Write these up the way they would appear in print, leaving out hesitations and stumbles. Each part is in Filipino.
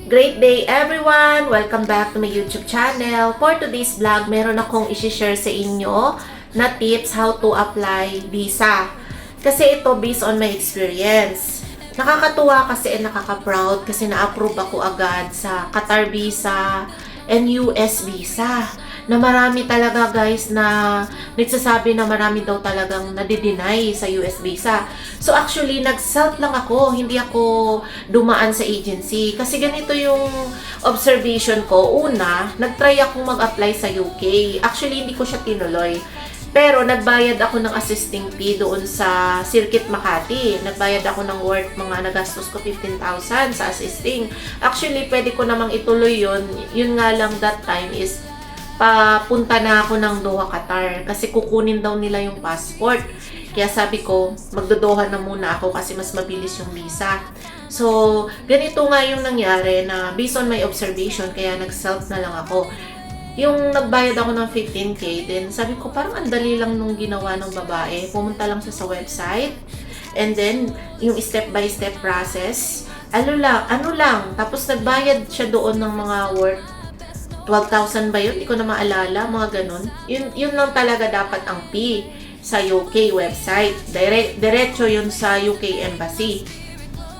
Great day everyone! Welcome back to my YouTube channel. For today's vlog, meron akong isi-share sa inyo na tips how to apply visa. Kasi ito based on my experience. Nakakatuwa kasi nakaka-proud kasi na-approve ako agad sa Qatar visa and US visa. Na marami talaga guys na nagsasabi na marami daw talagang nadi-deny sa US visa. So actually, nag-self lang ako, hindi ako dumaan sa agency. Kasi ganito yung observation ko. Una, nag-try akong mag-apply sa UK. Actually, hindi ko siya tinuloy. Pero nagbayad ako ng assisting fee doon sa Circuit Makati. Nagbayad ako ng worth mga nagastos ko 15,000 sa assisting. Actually, pwede ko namang ituloy yun. Yun nga lang that time is papunta na ako ng Doha, Qatar kasi kukunin daw nila yung passport. Kaya sabi ko, magdodoha na muna ako kasi mas mabilis yung visa. So, ganito nga yung nangyari na based on my observation, kaya nag-self na lang ako. Yung nagbayad ako ng 15K, then sabi ko parang ang dali lang nung ginawa ng babae. Pumunta lang siya sa website, and then yung step-by-step process, ano lang, tapos nagbayad siya doon ng mga worth 12,000 ba yun? Hindi ko na maalala, mga ganun. Yun lang talaga dapat ang fee sa UK website. Diretso yun sa UK Embassy.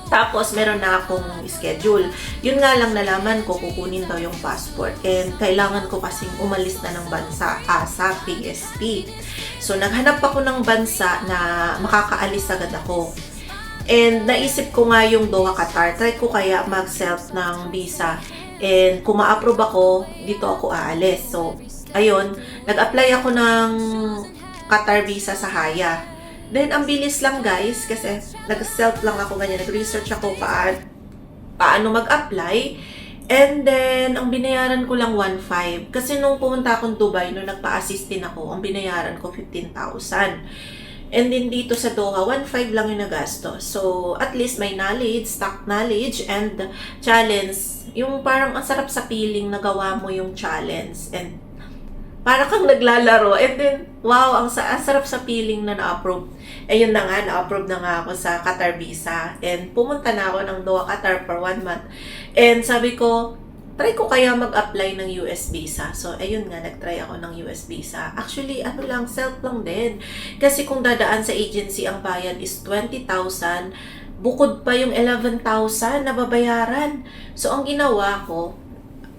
Tapos, meron na akong schedule. Yun nga lang nalaman ko, kukunin daw yung passport. And kailangan ko kasing umalis na ng bansa sa PSP. So, naghanap ako ng bansa na makakaalis agad ako. And naisip ko nga yung Doha, Qatar. Try ko kaya mag-self ng visa. And kung ma-approve ako, dito ako aalis. So, ayun, nag-apply ako ng Qatar visa sa Haya. Then, ang bilis lang guys, kasi nag-self lang ako ganyan. Nag-research ako paano mag-apply. And then, ang binayaran ko lang 1,500. Kasi nung pumunta akong Dubai, nung nagpa-assist din ako, ang binayaran ko 15,000. And then dito sa Doha, 1,500 lang yung nagastos. So, at least may knowledge, stock knowledge, and challenge. Yung parang ang sarap sa feeling na gawa mo yung challenge. And para kang naglalaro. And then, wow, ang sarap sa feeling na na-approve. Eh yun na nga, na-approve na nga ako sa Qatar visa. And pumunta na ako ng Doha, Qatar for 1 month. And sabi ko, try ko kaya mag-apply ng US visa. So, ayun nga, nag-try ako ng US visa. Actually, self lang din. Kasi kung dadaan sa agency, ang bayad is 20,000. Bukod pa yung 11,000 na babayaran. So, ang ginawa ko,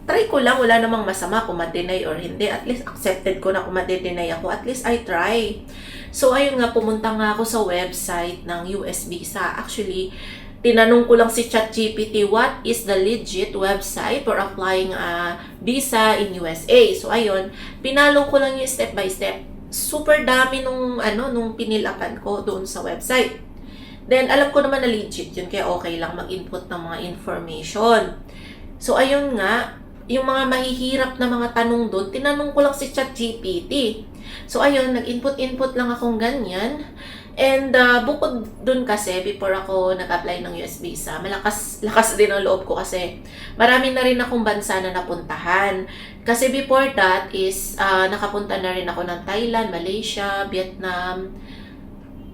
try ko lang, wala namang masama kung ma-deny or hindi. At least, accepted ko na kung ma-deny ako. At least, I try. So, ayun nga, pumunta nga ako sa website ng US visa. Actually, tinanong ko lang si ChatGPT, what is the legit website for applying a visa in USA? So, ayun, pinalo ko lang yung step by step. Super dami nung pinilapan ko doon sa website. Then, alam ko naman na legit yun, kaya okay lang mag-input ng mga information. So, ayun nga, yung mga mahihirap na mga tanong doon, tinanong ko lang si ChatGPT. So, ayun, nag-input lang akong ganyan. And bukod dun kasi, before ako nag-apply ng US visa, lakas din ang loob ko kasi marami na rin akong bansa na napuntahan. Kasi before that is, nakapunta na rin ako ng Thailand, Malaysia, Vietnam,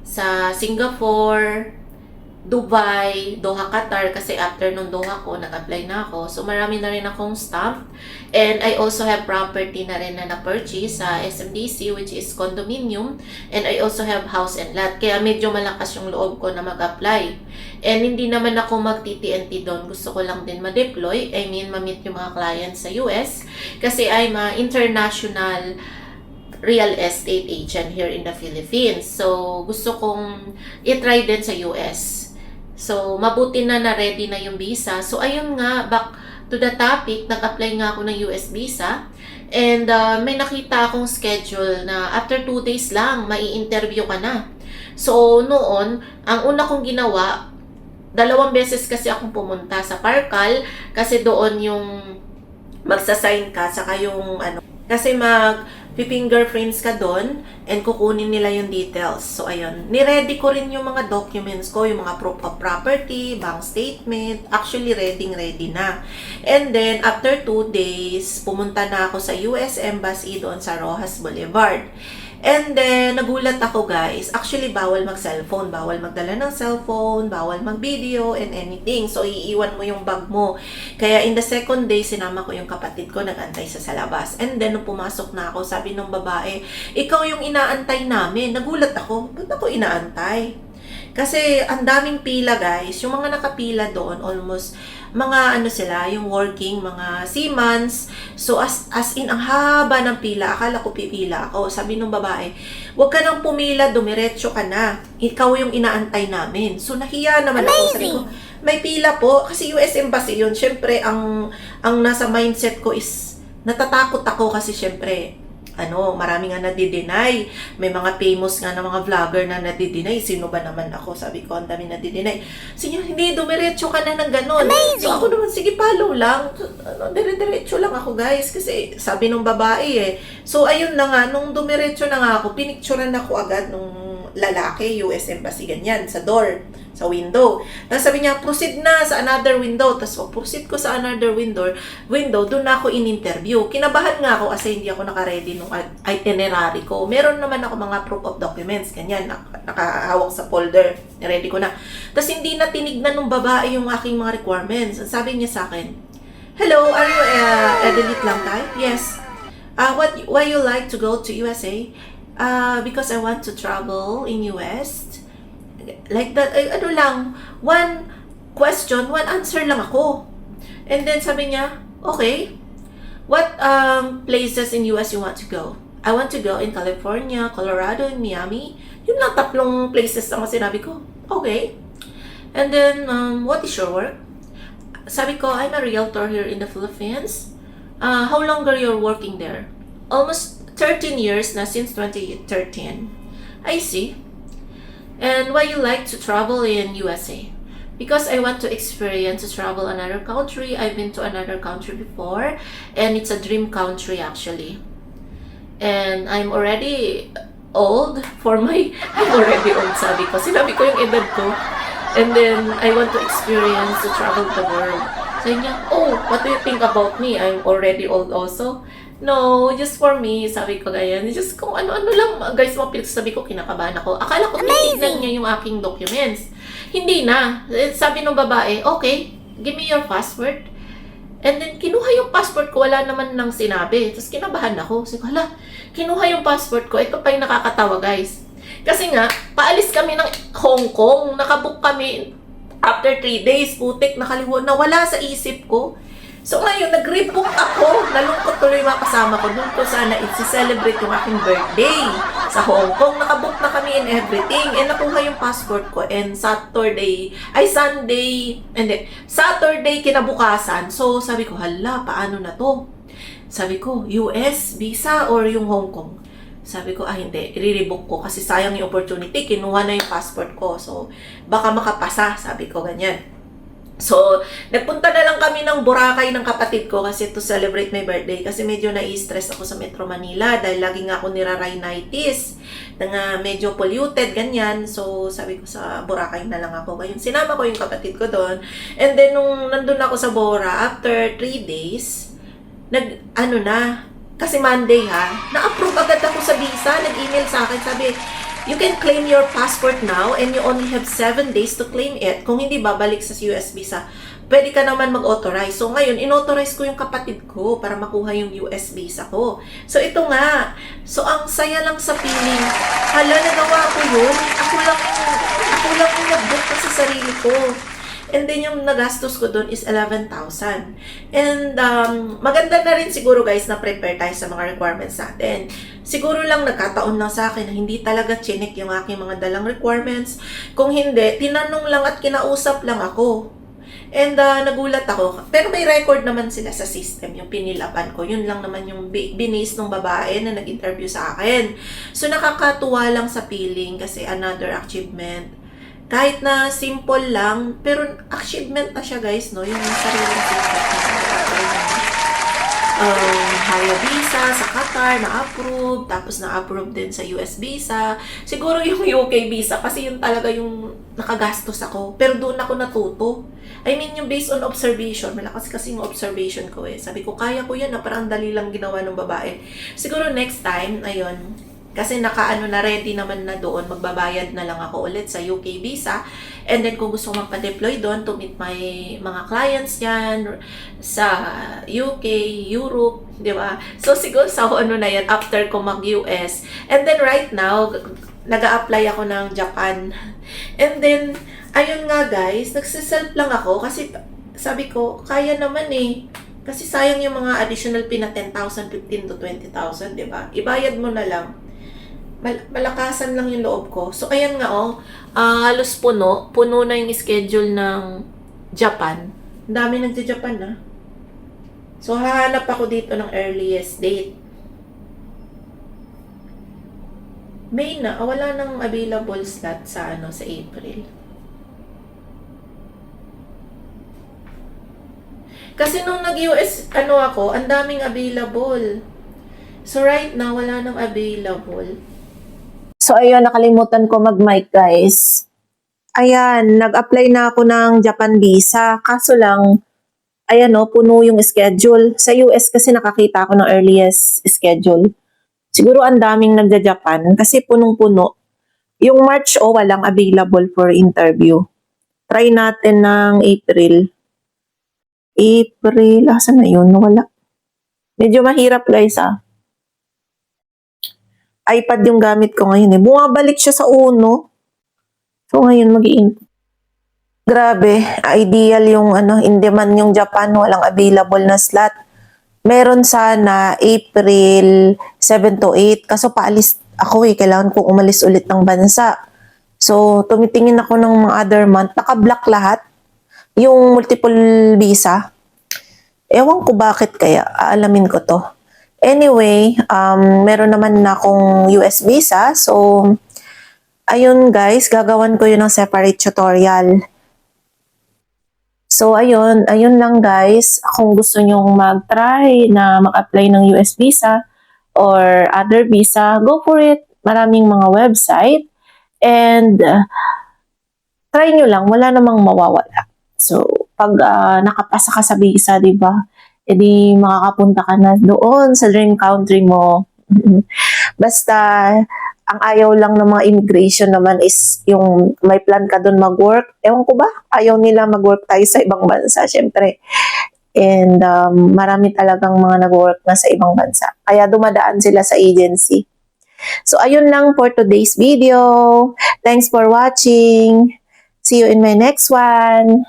sa Singapore, Dubai, Doha, Qatar, kasi after nung Doha ko, nag-apply na ako. So, marami na rin akong stamp. And I also have property na rin na na-purchase sa SMDC, which is condominium. And I also have house and lot. Kaya medyo malakas yung loob ko na mag-apply. And hindi naman ako mag-TTNT doon. Gusto ko lang din ma-deploy. I mean, ma-meet yung mga clients sa US. Kasi I'm a international real estate agent here in the Philippines. So, gusto kong i-try din sa US. So, mabuti na na-ready na yung visa. So, ayun nga, back to the topic, nag-apply nga ako ng US visa. And may nakita akong schedule na after 2 days lang, mai-interview ka na. So, noon, ang una kong ginawa, 2 beses kasi akong pumunta sa Parcal kasi doon yung magsasign ka, saka yung kasi fingerprints ka doon and kukunin nila yung details. So, ayun. Niready ko rin yung mga documents ko, yung mga proof of property, bank statement. Actually, ready na. And then, after 2 days, pumunta na ako sa US Embassy doon sa Rojas Boulevard. And then, nagulat ako guys. Actually, bawal mag-cellphone. Bawal magdala ng cellphone, bawal mag-video, and anything. So, iiwan mo yung bag mo. Kaya, in the second day, sinama ko yung kapatid ko, nag-antay sa labas. And then, nung pumasok na ako, sabi ng babae, ikaw yung inaantay namin. Nagulat ako. Ba't ako inaantay? Kasi, ang daming pila guys. Yung mga nakapila doon, almost, mga ano sila, yung working, mga seamans. So, as in, ang haba ng pila. Akala ko pipila ako. Sabi ng babae, huwag ka nang pumila, dumiretso ka na. Ikaw yung inaantay namin. So, nahiya naman ako. Sabi ko, may pila po. Kasi US Embassy yun. Siyempre, ang nasa mindset ko is, natatakot ako kasi siyempre, marami nga nadi-deny. May mga famous nga na mga vlogger na nadi-deny. Sino ba naman ako? Sabi ko, ang dami nadi-deny. Sige, hindi, dumiretso ka na ng ganon. So ako naman, sige, follow lang. Dire-diretso lang ako, guys. Kasi sabi nung babae So ayun na nga, nung dumiretso na nga ako, pinicturean ako agad nung lalaki, US Embassy, ganyan, sa door, sa window. Tapos sabi niya, proceed na sa another window. Tapos proceed ko sa another window, doon na ako in-interview. Kinabahan nga ako kasi hindi ako naka-ready nung itinerary ko. Meron naman ako mga proof of documents, ganyan, nakahawak sa folder, ready ko na. Tapos hindi na tinignan ng babae yung aking mga requirements. Sabi niya sa akin, hello, are you Adelit lang tayo? Yes. Why you like to go to USA? Because I want to travel in US. Like that, one question, one answer lang ako. And then sabi niya, okay, what places in US you want to go? I want to go in California, Colorado, and Miami. Yun lang, 3 places lang sinabi ko. Okay. And then, what is your work? Sabi ko, I'm a realtor here in the Philippines. How long are you working there? Almost 13 years na, since 2013. I see. And why you like to travel in USA? Because I want to experience to travel another country. I've been to another country before, and it's a dream country actually. And I'm already old for my... I'm already old, sabi ko. Sinabi ko yung edad ko. And then, I want to experience to travel the world. Sabi niya, oh, what do you think about me? I'm already old also. No, just for me, sabi ko ganyan. Just kung ano-ano lang, guys, sabi ko, kinakabahan ako. Akala ko titignan niya yung aking documents. Hindi na. Sabi ng babae, okay, give me your passport. And then, kinuha yung passport ko, wala naman nang sinabi. Tapos, kinabahan ako. Sabi ko, hala, kinuha yung passport ko. Ito pa yung nakakatawa, guys. Kasi nga, paalis kami ng Hong Kong. Nakabook kami after 3 days. Putik, nawala sa isip ko. So ngayon, nag-rebook ako. Nalungkot tuloy yung mga kasama ko. Doon ko sana i-celebrate yung aking birthday sa Hong Kong. Nakabook na kami and everything. And nakuha yung passport ko. And Saturday kinabukasan. So sabi ko, hala, paano na to? Sabi ko, US visa or yung Hong Kong? Sabi ko, hindi, i-rebook ko kasi sayang yung opportunity. Kinuha na yung passport ko. So, baka makapasa, sabi ko, ganyan. So, nagpunta na lang kami ng Boracay ng kapatid ko kasi to celebrate my birthday. Kasi medyo na-stress ako sa Metro Manila dahil lagi nga ako nira-rhinitis na medyo polluted, ganyan. So, sabi ko sa Boracay na lang ako. Ngayon, sinama ko yung kapatid ko doon. And then, nung nandun ako sa Bora, after 3 days, kasi Monday na-approve agad ako sa visa. Nag-email sa akin, sabi, you can claim your passport now and you only have 7 days to claim it. Kung hindi babalik sa US visa, pwede ka naman mag-authorize. So ngayon, in-authorize ko yung kapatid ko para makuha yung US visa ko. So ito nga. So ang saya lang sa feeling, hala, nagawa ko yun. Ako lang yung nag-book sa sarili ko. And then yung nagastos ko doon is 11,000. And maganda na rin siguro guys na prepare tayo sa mga requirements natin. Siguro lang nagkataon lang sa akin na hindi talaga chinik yung aking mga dalang requirements. Kung hindi, tinanong lang at kinausap lang ako. And nagulat ako. Pero may record naman sila sa system, yung pinilapan ko. Yun lang naman yung binis ng babae na nag-interview sa akin. So nakakatuwa lang sa feeling kasi another achievement. Kahit na simple lang, pero achievement na siya guys, no? Yung sariling higher visa sa Qatar, na-approve, tapos na-approve din sa US visa. Siguro yung UK visa, kasi yun talaga yung nakagastos ako. Pero doon ako natuto. I mean, yung based on observation, malakas kasi yung observation ko Sabi ko, kaya ko yan, parang dali lang ginawa ng babae. Siguro next time, ayun, Kasi nakaano na, ready naman na doon, magbabayad na lang ako ulit sa UK visa. And then kung gusto ko magpa-deploy doon to meet my mga clients yan sa UK, Europe, di ba? So siguro sa ano na yan after ko mag-US. And then right now, nag-a-apply ako ng Japan. And then, ayun nga guys, nagsiself lang ako kasi sabi ko, kaya naman eh. Kasi sayang yung mga additional pin na 10,000, 15 to 20,000, di ba? Ibayad mo na lang. Malakasan lang yung loob ko. So, ayan nga halos puno. Puno na yung schedule ng Japan. Ang dami nagja-Japan na. So, hahanap ako dito ng earliest date. May na, wala nang available slot sa sa April. Kasi nung nag-US, ako, ang daming available. So, right now, wala nang available. So, ayun, nakalimutan ko mag-mic, guys. Ayan, nag-apply na ako ng Japan visa. Kaso lang, ayan puno yung schedule. Sa US kasi nakakita ako ng earliest schedule. Siguro ang daming nagja-Japan kasi punong-puno. Yung March, walang available for interview. Try natin ng April. April, asan na yun? Wala. Medyo mahirap, guys, iPad yung gamit ko ngayon Bumabalik siya sa uno. So ngayon Grabe, ideal yung in demand yung Japan, walang available na slot. Meron sana April 7 to 8 kaso paalis ako kailangan kong umalis ulit ng bansa. So tumitingin ako ng mga other month, naka-block lahat. Yung multiple visa. Ewan ko bakit kaya, aalamin ko to. Anyway, meron naman na akong US visa. So, ayun guys, gagawan ko yun ng separate tutorial. So, ayun lang guys. Kung gusto nyong mag-try na mag-apply ng US visa or other visa, go for it. Maraming mga website. And, try nyo lang. Wala namang mawawala. So, pag nakapasa ka sa visa, di ba? Edi makakapunta ka na doon sa dream country mo. Basta, ang ayaw lang ng mga immigration naman is yung may plan ka doon mag-work. Ewan ko ba? Ayaw nila mag-work tayo sa ibang bansa, syempre. And marami talagang mga nag-work na sa ibang bansa. Kaya dumadaan sila sa agency. So, ayun lang for today's video. Thanks for watching. See you in my next one.